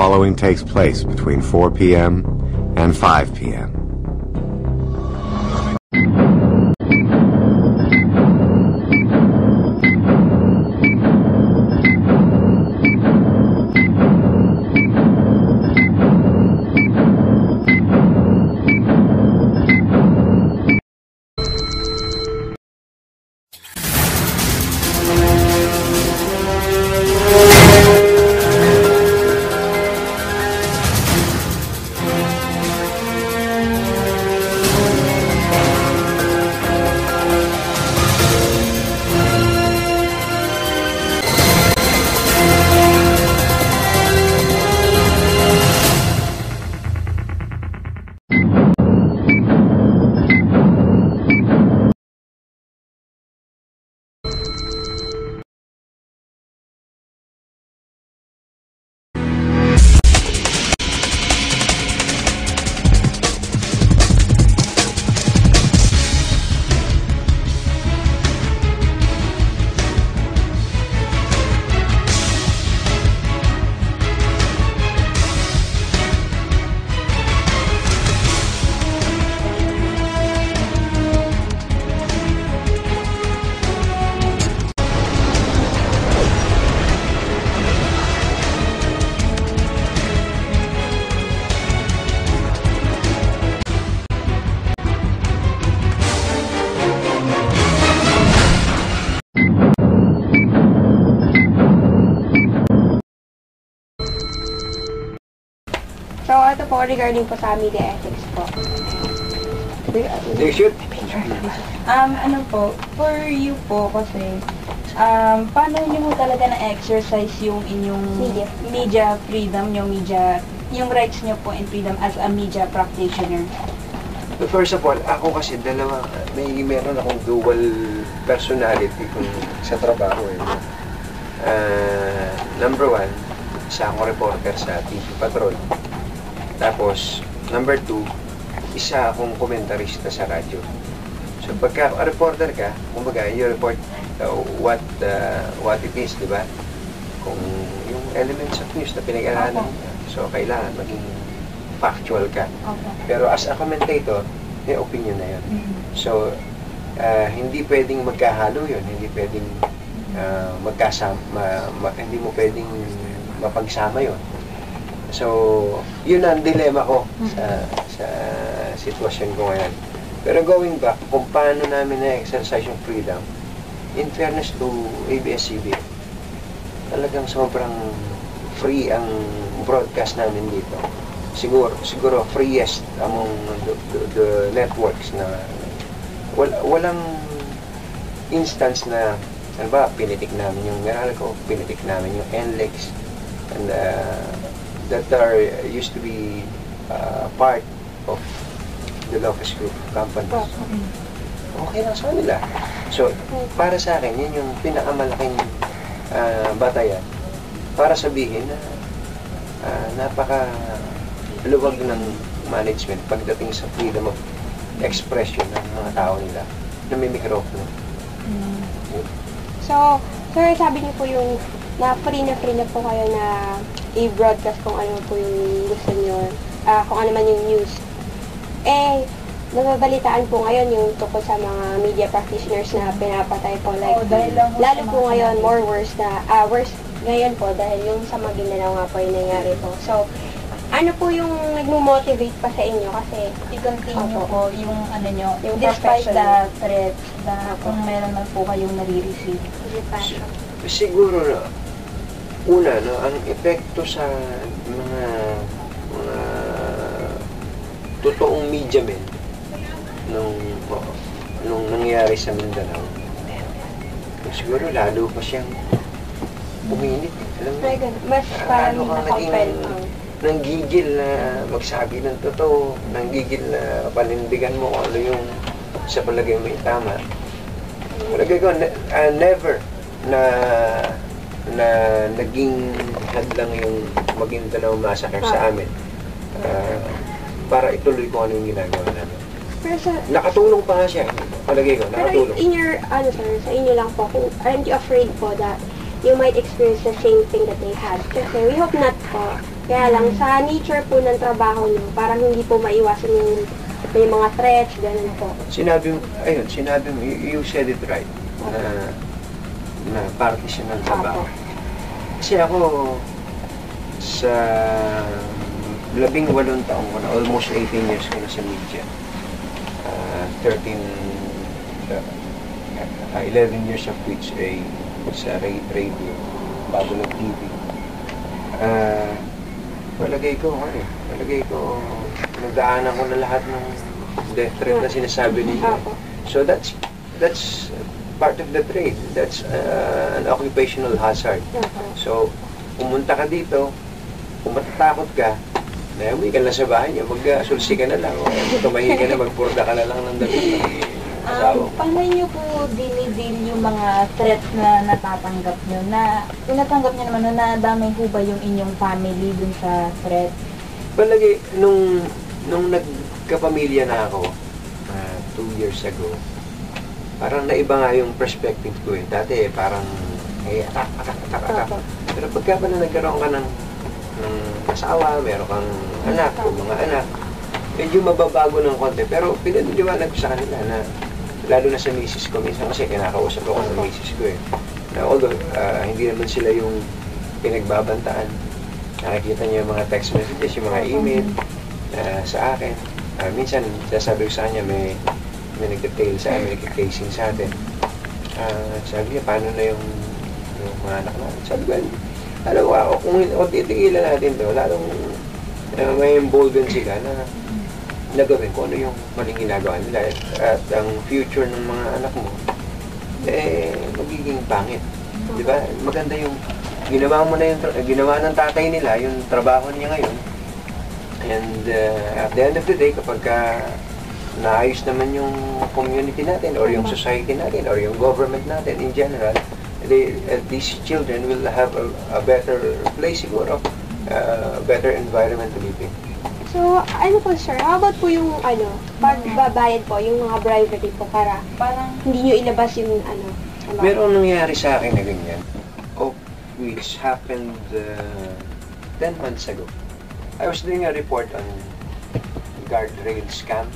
following takes place between 4 p.m. and 5 p.m. So, ito po, regarding po sa media ethics po. Shoot. Ano po, for you po kasi, paano niyo mo talaga na-exercise yung inyong media freedom, yung rights niyo po and freedom as a media practitioner? First of all, ako kasi meron akong dual personality kung sa trabaho. Number one, isa akong reporter sa TV Patrol. Tapos, number two, isa akong komentarista sa radyo. So, pagka reporter ka, kumbaga, you report what it is, di ba? Kung yung elements of news na pinag-aralan mo. So, kailangan maging factual ka. Pero as a commentator, may opinion na yun. So, hindi pwedeng magkahalo yun. Hindi pwedeng hindi mo pwedeng mapagsama yun. So, yun ang dilema ko sa sitwasyon ko ngayon. Pero going back, kung paano namin na-exercise yung freedom, in fairness to ABS-CBN, talagang sobrang free ang broadcast namin dito. Siguro freest among the networks na walang instance na, ano ba, pinitik namin yung Meralco, pinitik namin yung NLEX, and that used to be part of the Locus Group companies. Okay lang sa nila. So, para sa akin, yun yung pinakamalaking batayan para sabihin na napaka-luwag ng management pagdating sa freedom of expression ng mga tao nila na may mikropono. So, sir, sabi niyo po yung na free na po kayo na i-broadcast kung ano po yung gusto niyo, kung ano man yung news. Nababalitaan po ngayon yung tungkol sa mga media practitioners na pinapatay po, like, lalo po ngayon, more worse ngayon po dahil yung sa Maguindanao nga po yung nangyari po. So, ano po yung nagmo-motivate pa sa inyo kasi i-continue po yung ano nyo, yung despite the threats na kung meron man po kayong nare-receive. Siguro na, una, ang epekto sa mga totoong media men nung nangyari sa Mindanao, siguro lalo pa siyang uminit. Alam mo, mas parang naging nanggigil na magsabi ng totoo, nanggigil na panindigan mo ano yung sa palagay mo tama. Palagay ko, never na naging hadlang yung Maguindanao massacre sa amin para ituloy ko ano yung ginagawa namin. Nakatulong pa nga siya. Palagay ko, nakatulong. Pero in your, sir, sa inyo lang po, aren't you afraid po that you might experience the same thing that they had? Kasi we hope not Opo. Kaya lang, sa nature po ng trabaho niyo, parang hindi po maiwasan yung may mga threats, ganun po. Sinabi mo, you said it right, na partition ng trabaho. Opo. Kasi ako, sa 18 taong ko na, almost 18 years ko na sa media. 11 years of which ay sa radio, bago ng TV. Palagay ko, nagdaanan ko na lahat ng death threat na sinasabi ninyo. So that's part of the trade. That's an occupational hazard. So, pumunta ka dito, kung matatakot ka, uwi ka lang sa bahay niyo, mag-sulsi ka na lang, o tumahi ka na, magpurda ka na lang ng damit ng asawa. Paano niyo po dinidil yung mga threats na natatanggap niyo? Yung natanggap niyo naman na damay ho ba yung inyong family dun sa threat? Palagi, nung nagkapamilya na ako, 2 years ago, parang naiba nga yung perspective ko eh. Dati parang, atak. Pero pagka pa na nagkaroon ka ng asawa, meron kang anak o mga anak, medyo mababago ng konti. Pero pinaniliwanag ko sa kanila na, lalo na sa misis ko, minsan kasi kinakausap ako ng misis ko eh. Na although, hindi naman sila yung pinagbabantaan. Nakikita niya yung mga text messages, yung mga email sa akin. Minsan, sasabi ko sa kanya, may nag-detail sa amin, may nag-casing sa atin. Sabi niya, paano na yung mga anak natin? Sabi ko, alam ko ako, kung titigilan natin to, lalong may embolden sila na nagawin ko ano yung maling ginagawa nila. At ang future ng mga anak mo, magiging pangit. Di ba? Maganda yung ginawa mo na yung ginawa ng tatay nila, yung trabaho niya ngayon. And at the end of the day, kapag naayos naman yung community natin or yung society natin or yung government natin in general, these children will have a better place siguro, a better environment to live in. So, ano po sir, how about po yung pagbabayad po, yung mga bribery po para Parang hindi nyo ilabas yung Meron nangyari sa akin na ganyan, which happened 10 months ago. I was doing a report on guardrail scam.